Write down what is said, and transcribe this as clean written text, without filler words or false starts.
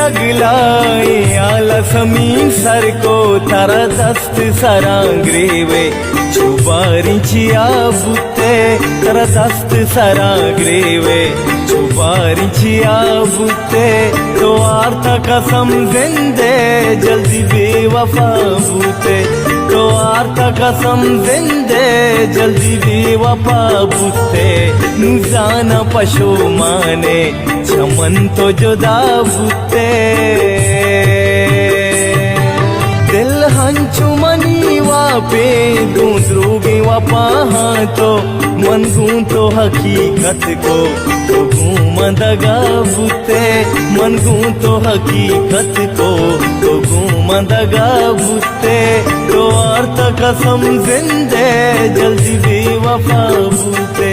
लगलाई आला समीन सर को तारा दस्त सरांग्रेवे चुबारीची आबुते तारा दस्त सरांग्रेवे चुबारीची आबुते तो आर्था कसम जिंदे जल्दी बेवफा बूते तो आर्था कसम जिंदे जल्दी बेवफा बूते नुजाना पशो माने चमन तो जुदा बूते दिल हंचु मनी वापे दूसरोगे वापा तो मन गूं तो हकीकत को तो घूमदगा बूते मन गूं तो हकीकत को तो घूमदगा बूते तो अर्थ कसम जिंदे जल्दी बेवफा बूते।